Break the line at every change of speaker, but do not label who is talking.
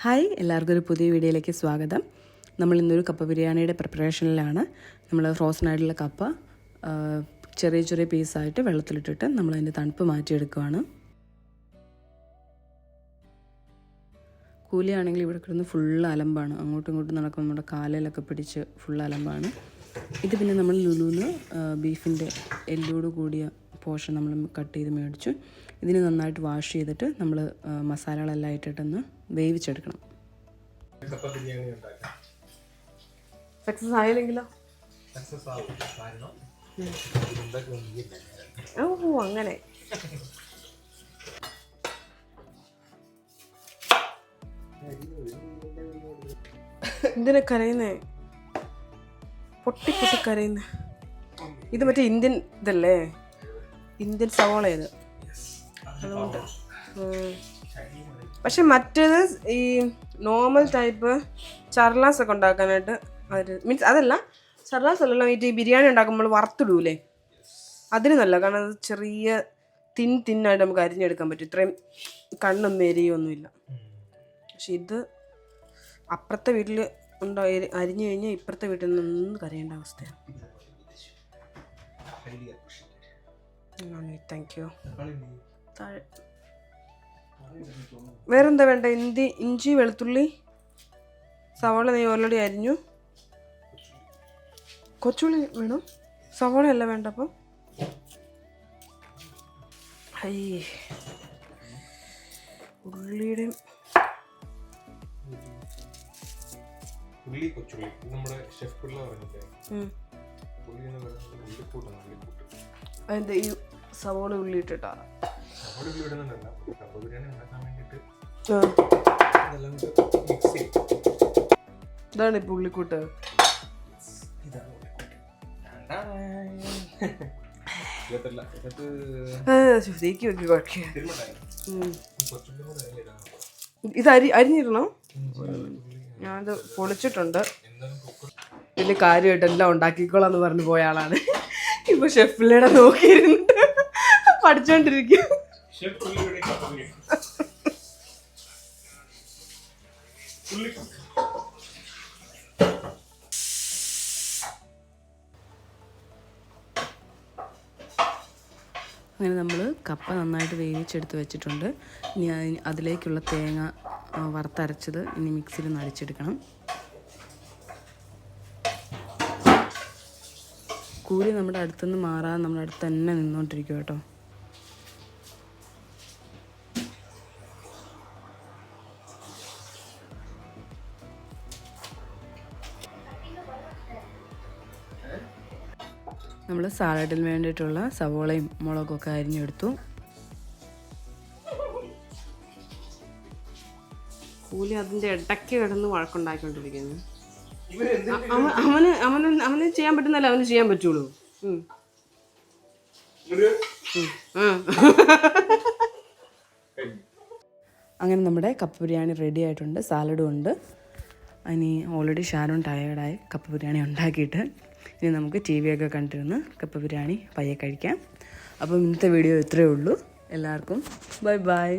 Hi, എല്ലാവർക്കും ഒരു പുതിയ വീഡിയോയിലേക്ക് സ്വാഗതം. നമ്മൾ ഇന്നൊരു കപ്പ ബിരിയാണിയുടെ പ്രിപ്പറേഷനിലാണ്. നമ്മൾ ഫ്രോസൺ ആയിട്ടുള്ള കപ്പ ചെറിയ ചെറിയ പീസായിട്ട് വെള്ളത്തിലിട്ടിട്ട് നമ്മളതിൻ്റെ തണുപ്പ് മാറ്റിയെടുക്കുകയാണ്. കൂലിയാണെങ്കിൽ ഇവിടെ കിടന്ന് ഫുള്ള് അലമ്പാണ്. അങ്ങോട്ടും ഇങ്ങോട്ടും നടക്കുമ്പോൾ നമ്മുടെ കാലിലൊക്കെ പിടിച്ച് ഫുള്ള് അലമ്പാണ്. ഇത് പിന്നെ നമ്മൾ ലുലുന്ന് ബീഫിൻ്റെ എല്ലോട് കൂടിയ പോർഷൻ നമ്മൾ കട്ട് ചെയ്ത് മേടിച്ചു. ഇതിന് നന്നായിട്ട് വാഷ് ചെയ്തിട്ട് നമ്മൾ മസാലകളെല്ലാം ഇട്ടിട്ടൊന്ന് വേവിച്ചെടുക്കണം.
സക്സസ് ആയില്ലെങ്കിലോ? ഓ, അങ്ങനെ. എന്തിനാ കരയുന്നേ? പൊട്ടി പൊട്ടി കരയുന്നേ. ഇത് മറ്റേ ഇന്ത്യൻ ഇതല്ലേ, ഇന്ത്യൻ സവോള ഇത്. അതുകൊണ്ട് പക്ഷെ മറ്റേത് ഈ നോർമൽ ടൈപ്പ് ചർലാസ് ഒക്കെ ഉണ്ടാക്കാനായിട്ട് മീൻസ് അതല്ല, ചർലാസ് അല്ലല്ലോ, ഈ ബിരിയാണി ഉണ്ടാക്കുമ്പോൾ വറുത്തിടൂലേ, അതിന് നല്ല. കാരണം അത് ചെറിയ തിന്നായിട്ട് നമുക്ക് അരിഞ്ഞെടുക്കാൻ പറ്റും. ഇത്രയും കണ്ണൊന്നും എരിയൊന്നുമില്ല. പക്ഷെ ഇത് അപ്പുറത്തെ വീട്ടിൽ അരിഞ്ഞു കഴിഞ്ഞാൽ ഇപ്പുറത്തെ വീട്ടിൽ നിന്ന് കരയേണ്ട അവസ്ഥയാണ്. Thank you. വേറെന്താ വേണ്ട? ഇഞ്ചി, വെളുത്തുള്ളി, സവാള നീ ഓൾറെഡി അരിഞ്ഞു. കൊച്ചുള്ളി വേണം, സവാള അല്ല വേണ്ട. അപ്പം ഉള്ളിയുടെ അതിന്റെ ഈ സവോള ഉള്ളി ഇട്ടിട്ടാ. ഇതാണ് ഇപ്പൊ ഉള്ളിക്കൂട്ട്. ഇത് അരിഞ്ഞിടണം. ഞാനത് പൊളിച്ചിട്ടുണ്ട്. വലിയ കാര്യമായിട്ട് എല്ലാം ഉണ്ടാക്കിക്കോളാന്ന് പറഞ്ഞു പോയ ആളാണ്. ഇപ്പൊ ഷെഫിലൂടെ നോക്കിയിരുന്നിട്ട് പഠിച്ചോണ്ടിരിക്കും.
അങ്ങനെ നമ്മൾ കപ്പ നന്നായിട്ട് വേവിച്ചെടുത്ത് വെച്ചിട്ടുണ്ട്. ഇനി അതിലേക്കുള്ള തേങ്ങ വറുത്തരച്ചത് ഇനി മിക്സിയിൽ നിന്ന് അടിച്ചെടുക്കണം. കൂലി നമ്മുടെ അടുത്തുനിന്ന് മാറാതെ നമ്മുടെ അടുത്ത് തന്നെ നിന്നോണ്ടിരിക്കും കേട്ടോ. നമ്മൾ സാലഡിന് വേണ്ടിയിട്ടുള്ള സവോളയും മുളകും ഒക്കെ അരിഞ്ഞെടുത്തു.
കൂലി അതിന്റെ ഇടയ്ക്ക് കിടന്ന് വഴക്കുണ്ടാക്കിക്കൊണ്ടിരിക്കുന്നു. അവന് ചെയ്യാൻ പറ്റുന്നല്ലേ അവന് ചെയ്യാൻ പറ്റുള്ളൂ.
അങ്ങനെ നമ്മുടെ കപ്പ ബിരിയാണി റെഡി ആയിട്ടുണ്ട്. സാലഡും ഉണ്ട്. ഇനി ഓൾറെഡി ഷാരോൺ ടയേർഡായി കപ്പ ബിരിയാണി ഉണ്ടാക്കിയിട്ട്. ഇനി നമുക്ക് TV ഒക്കെ കണ്ടിരുന്ന് കപ്പ ബിരിയാണി പയ്യെ കഴിക്കാം. അപ്പം ഇന്നത്തെ വീഡിയോ ഇത്രയേ ഉള്ളൂ. എല്ലാവർക്കും ബൈ ബൈ.